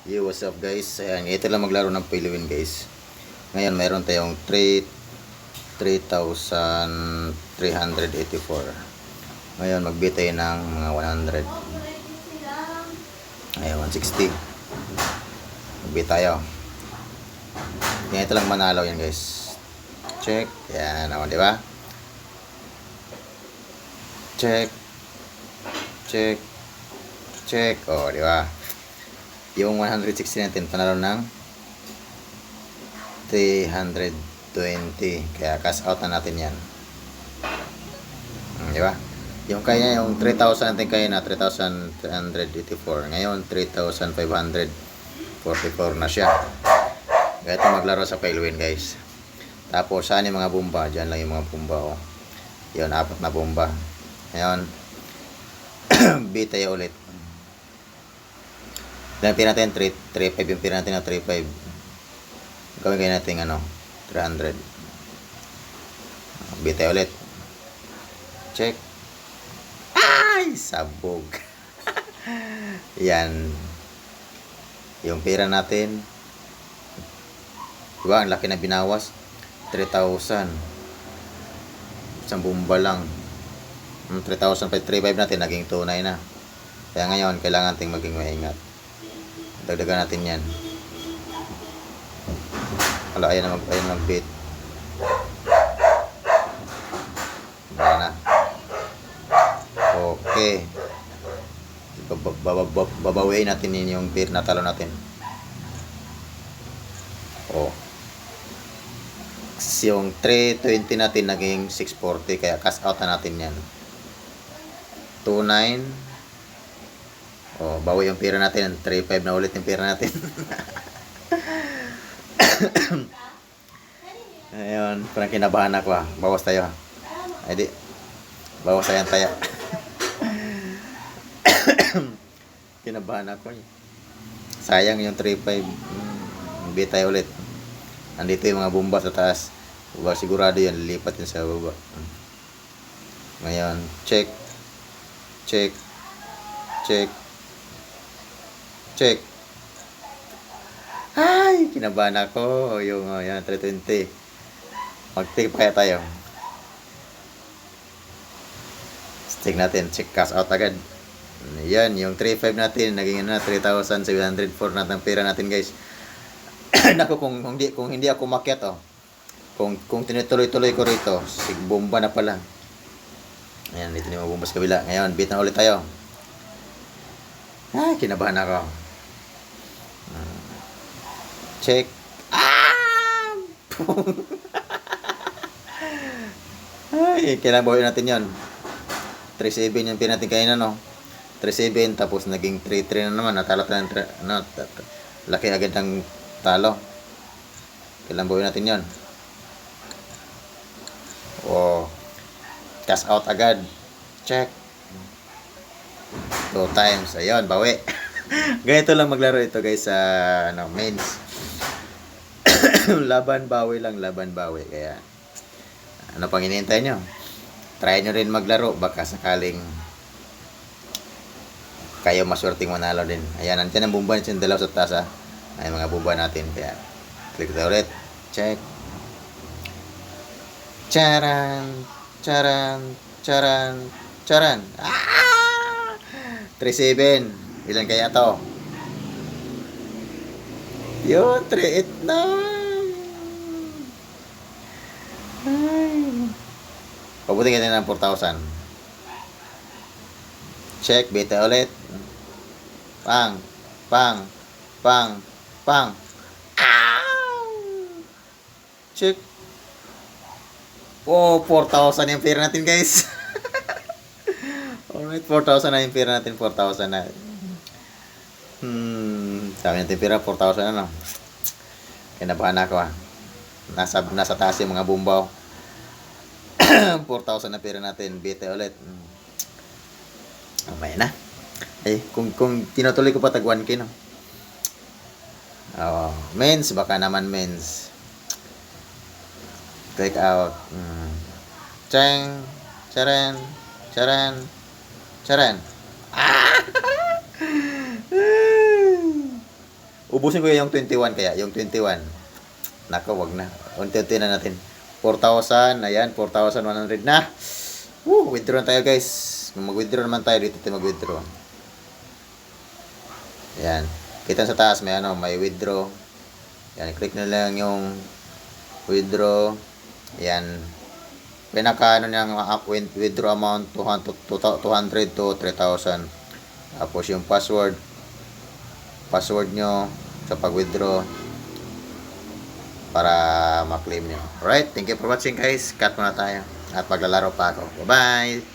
Yo, what's up guys? Ayan, ito lang maglaro ng Pilewin guys. Ngayon mayroon tayong 3,384. Ngayon magbit tayo ng mga 100. Ayan, 160. Magbit tayo. Yan, ito lang manalo yan guys. Check. Yan, o, di ba? Check. Check. Check. O, di ba? Yung 160 natin panalo ng 320. Kaya cash out na natin yan. Di ba? Yung kaya yung 3,000 natin kaya na 3,384. Ngayon 3,544 na siya. Kaya ito maglaro sa Pilewin guys. Tapos saan yung mga bomba? Diyan lang yung mga bomba. Oh. Yun, 4 na bomba. Ngayon beat tayo ulit. Yung pira natin 3.5, yung pira natin na 3.5. Gawin kayo natin 300. Beat tayo ulit. Check. Ay, sabog. Yan. Yung pira natin. Diba, ang laki na binawas. 3,000. Isang bomba lang. 3,000 pa 3.5 natin, naging 2.9 na. Kaya ngayon, kailangan natin maging maingat. Dagdagan natin yan. Wala, ayan na mag-bait. Wala na. Okay. Babawiin natin yung pair na talo natin. Oh. Yung 320 natin naging 640. Kaya cash out na natin yan. 2.9. Oh, bawi yung pera natin. 3.5 na ulit yung pera natin. Ayun, parang kinabahan ako. Bawas tayo. Ay di. Bawas tayo. Kinabahan ako. Sayang yung 3.5. Bit tayo ulit. Andito yung mga bomba sa taas. Sigurado yan. Lilipat yun sa baba. Ngayon, check. Check. Check. Check. Ay, kinabahan ako. Yung yan, 320. Mag-take pa kaya tayo. Check natin. Check cash out agad. Yan, yung 3.5 natin. Naging 3,704 natin pera natin guys. Naku, kung hindi ako makyat Kung tinutuloy-tuloy ko rito, bomba na pala. Ayan, dito na yung bomba sa kabila. Ngayon, beat na ulit tayo. Ay, kinabahan ako. Check. Ay, kailangan bawiin natin yon. 3.7 yung pin natin kayo 3.7 tapos naging 3.3 na naman. Natalo tayo laki agad ng talo. Kailangan bawiin natin yon. Oh. Cash out agad. Check. 2 times. Ayun, bawi. Ganito lang maglaro ito guys sa mains. Laban bawi lang, laban bawi. Kaya ano pang hinihintay nyo? Try nyo rin maglaro. Baka sakaling kayo maswerteng manalo din. Ayan, nandiyan ang bumba natin dalaw sa taas ay mga bumba natin. Kaya click tayo ulit. Check. Charan. Charan. Charan. Charan. 3.7. Ilan kaya to? Yun, 3.8 na. Ay. Pabuti natin ng 4,000. Check, beta ulit. Pang. Pang. Pang. Pang. Check. Oh, 4,000 yung pera natin guys. Alright, 4,000 na yung pera natin. 4,000 na. Sabi natin pera, 4,000 na Kinabahan ako Nasa taas yung mga bumbaw. 4,000 na pera natin. Bete ulit. Okay na. Kung tinutuloy ko pa tag 1K Mens, baka naman mens. Click out. Chang. Charan. Charan. Charan. ubusin ko yung 21 kaya, yung 21. Nako, wag na. Unti-unti na natin. 4,000, ayan, 4,100 na. Woo, withdraw na tayo guys. Mag-withdraw naman tayo dito, tayo mag-withdraw. Ayan. Kita sa taas, may ano, may withdraw. Ayan, click na lang yung withdraw. Ayan. Pinaka ano niyang withdraw amount 200 to 3,000. Tapos yung password nyo sa pag-withdraw para ma-claim nyo. Alright, thank you for watching guys. Cut muna tayo at maglalaro pa ako. Bye-bye!